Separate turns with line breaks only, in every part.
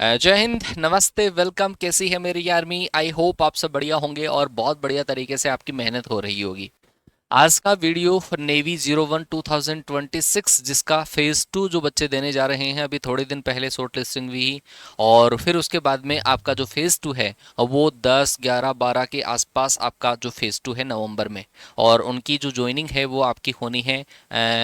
जय हिंद, नमस्ते, वेलकम। कैसी है मेरी आर्मी? आई होप आप सब बढ़िया होंगे और बहुत बढ़िया तरीके से आपकी मेहनत हो रही होगी। आज का वीडियो नेवी 01 2026, जिसका फेज 2 जो बच्चे देने जा रहे हैं, अभी थोड़े दिन पहले शॉर्ट लिस्टिंग हुई और फिर उसके बाद में आपका जो फेज 2 है वो 10 11 12 के आसपास आपका जो फेज 2 है नवंबर में, और उनकी जो ज्वाइनिंग है वो आपकी होनी है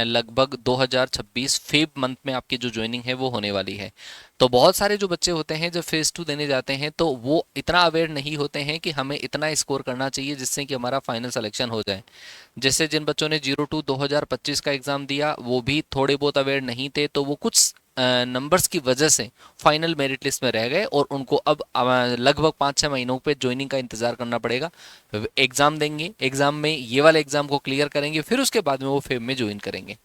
लगभग 2026 फेब मंथ में आपकी जो ज्वाइनिंग है वो होने वाली है। तो बहुत सारे जो बच्चे होते हैं जब फेज 2 देने जाते हैं तो वो इतना अवेयर नहीं होते हैं कि हमें इतना स्कोर करना चाहिए जिससे कि हमारा फाइनल सिलेक्शन हो जाए। जैसे जिन बच्चों ने 02 2025 का एग्ज़ाम दिया वो भी थोड़े बहुत अवेयर नहीं थे, तो वो कुछ नंबर्स की वजह से फाइनल मेरिट लिस्ट में रह गए और उनको अब लगभग 5-6 महीनों पे ज्वाइनिंग का इंतज़ार करना पड़ेगा। एग्ज़ाम देंगे, एग्ज़ाम में ये वाले एग्ज़ाम को क्लियर करेंगे, फिर उसके बाद में वो फेब में ज्वाइन करेंगे।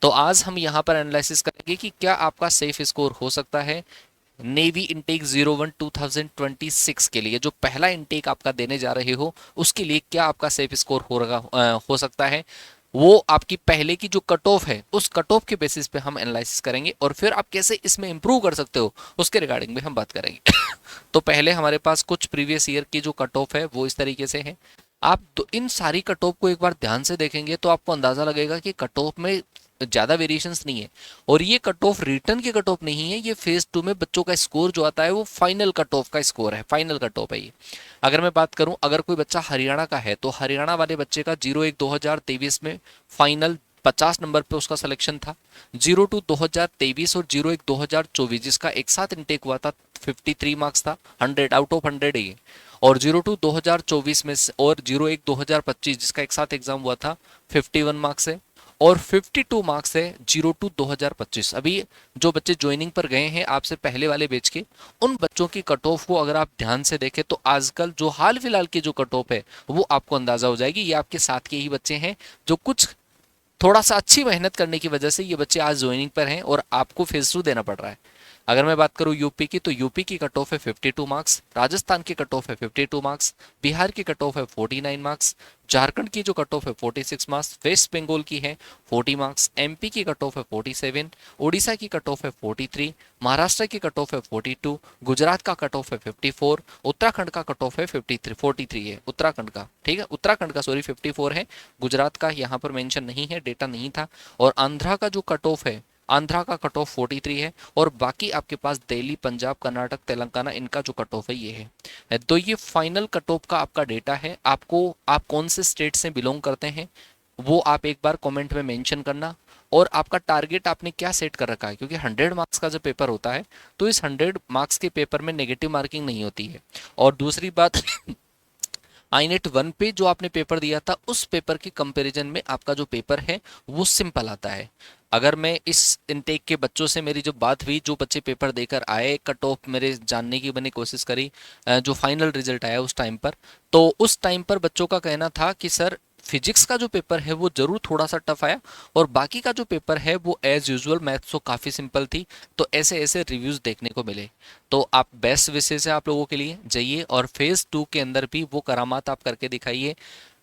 तो आज हम यहाँ पर एनालिसिस करेंगे कि क्या आपका सेफ स्कोर हो सकता है नेवी इनटेक 01 2026 के लिए। जो पहला इनटेक आपका देने जा रहे हो उसके लिए क्या आपका सेफ स्कोर हो सकता है। वो आपकी पहले की जो कट ऑफ है उस कट ऑफ के बेसिस पे हम एनालिसिस करेंगे और फिर आप कैसे इसमें इंप्रूव कर सकते हो उसके रिगार्डिंग में हम बात करेंगे। तो पहले हमारे पास कुछ प्रीवियस ईयर की जो कट ऑफ है वो इस तरीके से है। आप तो इन सारी कट ऑफ को एक बार ध्यान से देखेंगे तो आपको अंदाजा लगेगा कि कट ऑफ में ज़्यादा वेरिएशंस नहीं है। और ये कट ऑफ रिटर्न की कट ऑफ नहीं है, ये फेज 2 में बच्चों का स्कोर जो आता है वो फाइनल कट ऑफ का स्कोर है, फाइनल कट ऑफ है ये। अगर मैं बात करूं, अगर कोई बच्चा हरियाणा का है तो हरियाणा वाले बच्चे का 01 2023 में फाइनल 50 नंबर पे उसका सिलेक्शन था। 02 2023 और 01 2024 जिसका एक साथ इनटेक हुआ था 53 मार्क्स था, 100 आउट ऑफ 100 है ये। और 02 2024 में और 01 2025 जिसका एक साथ एग्जाम हुआ था 51 मार्क्स है। और 52 मार्क्स है 02 2025। अभी जो बच्चे ज्वाइनिंग पर गए हैं आपसे पहले वाले बैच के, उन बच्चों की कट ऑफ को अगर आप ध्यान से देखें तो आजकल जो हाल फिलहाल की जो कट ऑफ है वो आपको अंदाजा हो जाएगी। ये आपके साथ के ही बच्चे हैं जो कुछ थोड़ा सा अच्छी मेहनत करने की वजह से ये बच्चे आज ज्वाइनिंग पर हैं और आपको फेज 2 देना पड़ रहा है। अगर मैं बात करूं यूपी की, तो यूपी की कट ऑफ है 52 मार्क्स, राजस्थान की कट ऑफ है 52 मार्क्स, बिहार की कट ऑफ है 49 मार्क्स, झारखंड की जो कट ऑफ है 46 मार्क्स, वेस्ट बंगाल की है 40 मार्क्स, एमपी की कट ऑफ है 47, उड़ीसा की कट ऑफ है 43, महाराष्ट्र की कट ऑफ है 42, गुजरात का कट ऑफ है 54, उत्तराखंड का कट ऑफ है 53, 43 है उत्तराखंड का, ठीक है, उत्तराखंड का सॉरी 54 है, गुजरात का यहाँ पर मेंशन नहीं है, डेटा नहीं था। और आंध्रा का जो कट ऑफ है, आंध्रा का कट ऑफ 43 है। और बाकी आपके पास दिल्ली, पंजाब, कर्नाटक, तेलंगाना, इनका जो कट ऑफ है ये है। तो ये फाइनल कट ऑफ का आपका डेटा है। आपको आप कौन से स्टेट से बिलोंग करते हैं वो आप एक बार कमेंट में मेंशन करना। और आपका टारगेट आपने क्या सेट कर रखा है, क्योंकि 100 मार्क्स का जो पेपर होता है तो इस 100 मार्क्स के पेपर में नेगेटिव मार्किंग नहीं होती है। और दूसरी बात आईनेट 1 पे जो आपने पेपर दिया था उस पेपर के कंपैरिजन में आपका जो पेपर है वो सिंपल आता है। अगर मैं इस इनटेक के बच्चों से मेरी जो बात हुई, जो बच्चे पेपर देकर आए, कट ऑफ मेरे जानने की मैंने कोशिश करी, जो फाइनल रिजल्ट आया उस टाइम पर, तो उस टाइम पर बच्चों का कहना था कि सर फिजिक्स का जो पेपर है वो जरूर थोड़ा सा टफ आया और बाकी का जो पेपर है वो एज यूजुअल मैथ्स तो काफ़ी सिंपल थी। तो ऐसे ऐसे रिव्यूज़ देखने को मिले। तो आप बेस्ट विशेष है आप लोगों के लिए, जाइए और फेज 2 के अंदर भी वो करामात आप करके दिखाइए।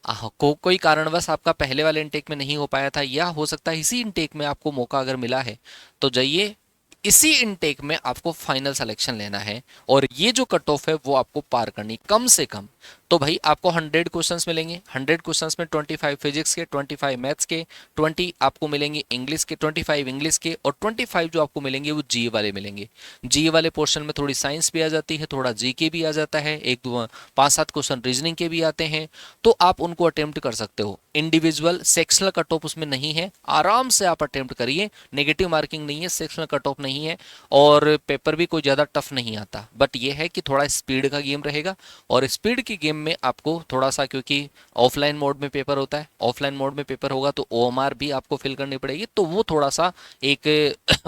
कोई कारणवश आपका पहले वाले इनटेक में नहीं हो पाया था या हो सकता है इसी इनटेक में आपको मौका अगर मिला है तो जाइए, इसी इनटेक में आपको फाइनल सिलेक्शन लेना है और ये जो कट ऑफ है वो आपको पार करनी कम से कम। तो भाई आपको 100 क्वेश्चंस मिलेंगे, 100 क्वेश्चंस में 25 फिजिक्स के, 25 मैथ्स के, 20 आपको मिलेंगे इंग्लिश के, 25 इंग्लिश के, और 25 जो आपको मिलेंगे वो जी वाले मिलेंगे। जी वाले पोर्शन में थोड़ी साइंस भी आ जाती है, थोड़ा जी के भी आ जाता है, एक दो 5-7 क्वेश्चन रीजनिंग के भी आते हैं। तो आप उनको अटेम्प्ट कर सकते हो। इंडिविजुअल सेक्शनल कट ऑफ उसमें नहीं है, आराम से आप अटेम्प्ट करिए, नेगेटिव मार्किंग नहीं है, सेक्शनल कट ऑफ नहीं है और पेपर भी कोई ज़्यादा टफ नहीं आता। बट ये है कि थोड़ा स्पीड का गेम रहेगा और स्पीड की गेम में आपको थोड़ा सा, क्योंकि ऑफलाइन मोड में पेपर होता है, ऑफलाइन मोड में पेपर होगा तो ओएमआर भी आपको फिल करनी पड़ेगी, तो वो थोड़ा सा एक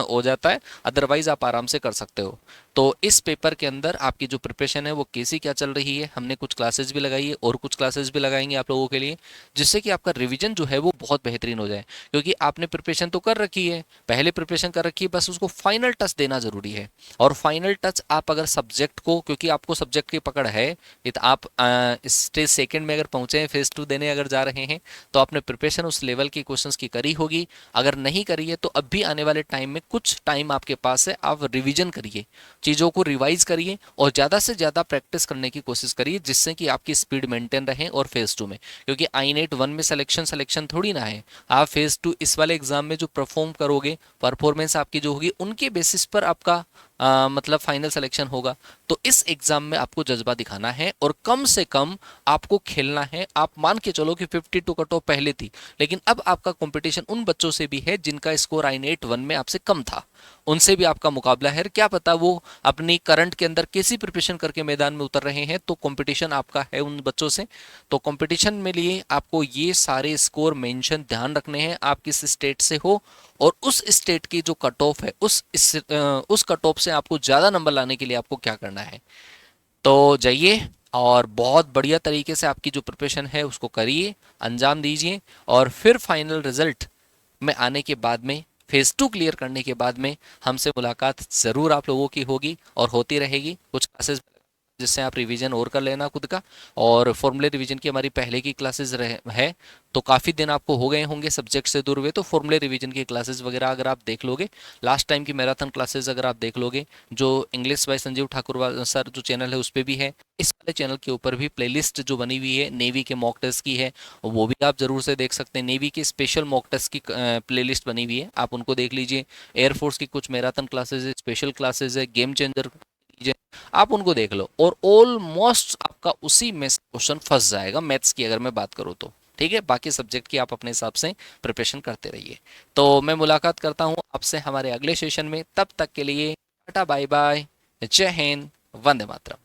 हो जाता है। अदरवाइज आप आराम से कर सकते हो। तो इस पेपर के अंदर आपकी जो प्रिपरेशन है वो कैसी क्या चल रही है, हमने कुछ क्लासेस भी लगाई है और कुछ क्लासेस भी लगाएंगे आप लोगों के लिए, जिससे कि आपका रिवीजन जो है वो बहुत बेहतरीन हो जाए। क्योंकि आपने प्रिपरेशन तो कर रखी है, पहले प्रिपरेशन कर रखी है, बस उसको फाइनल टच देना जरूरी है। और फाइनल टच आप अगर सब्जेक्ट को, क्योंकि आपको सब्जेक्ट की पकड़ है, ये तो आप स्टेज सेकंड में अगर पहुंचे हैं, फेज 2 देने अगर जा रहे हैं, तो आपने प्रिपरेशन उस लेवल के क्वेश्चंस की करी होगी। अगर नहीं करी है तो अब भी आने वाले टाइम में कुछ टाइम आपके पास है, आप रिवीजन करिए, चीज़ों को रिवाइज करिए और ज़्यादा से ज़्यादा प्रैक्टिस करने की कोशिश करिए, जिससे कि आपकी स्पीड मेंटेन रहे। और फेज 2 में, क्योंकि आई नेट 1 में सिलेक्शन थोड़ी ना है, आप फेज 2 इस वाले एग्जाम में जो परफॉर्म करोगे, परफॉर्मेंस आपकी जो होगी उनके बेसिस पर आपका मतलब फाइनल सिलेक्शन होगा। तो इस एग्जाम में आपको जज्बा दिखाना है और कम से कम आपको खेलना है। आप मान के चलो कि 52 कट ऑफ पहले थी, लेकिन अब आपका कंपटीशन उन बच्चों से भी है जिनका स्कोर आई नेट 1 में आपसे कम था, उनसे भी आपका मुकाबला है। क्या पता वो अपनी करंट के अंदर कैसी प्रिपरेशन करके मैदान में उतर रहे हैं, तो कंपटीशन आपका है उन बच्चों से। तो कंपटीशन में लिए आपको ये सारे स्कोर मेंशन ध्यान रखने हैं, आप किस स्टेट से हो और उस स्टेट की जो कट ऑफ है उस कट ऑफ से आपको ज़्यादा नंबर लाने के लिए आपको क्या करना है। तो जाइए और बहुत बढ़िया तरीके से आपकी जो प्रिपरेशन है उसको करिए, अंजाम दीजिए, और फिर फाइनल रिजल्ट में आने के बाद में, फेज 2 क्लियर करने के बाद में हमसे मुलाकात ज़रूर आप लोगों की होगी और होती रहेगी। कुछ क्लासेस जिससे आप रिवीजन और कर लेना खुद का, और फॉर्मूले रिवीजन की हमारी पहले की क्लासेस है, तो काफ़ी दिन आपको हो गए होंगे सब्जेक्ट से दूर हुए, तो फॉर्मूले रिवीजन की क्लासेस वगैरह अगर आप देख लोगे, लास्ट टाइम की मैराथन क्लासेस अगर आप देख लोगे, जो English by Sanjeev Thakur sir जो चैनल है उस पर भी है, इस वाले चैनल के ऊपर भी प्लेलिस्ट जो बनी हुई है नेवी के मॉक टेस्ट की है, वो भी आप जरूर से देख सकते हैं। नेवी के स्पेशल मॉक टेस्ट की प्लेलिस्ट बनी हुई है, आप उनको देख लीजिए। एयरफोर्स की कुछ मैराथन क्लासेज है, स्पेशल क्लासेज है, गेम चेंजर लीजिए, आप उनको देख लो, और ऑलमोस्ट आपका उसी में क्वेश्चन फंस जाएगा मैथ्स की अगर मैं बात करूँ तो। ठीक है, बाकी सब्जेक्ट की आप अपने हिसाब से प्रिपरेशन करते रहिए। तो मैं मुलाकात करता हूँ आपसे हमारे अगले सेशन में, तब तक के लिए टाटा बाय बाय, जय हिंद, वंदे मातरम।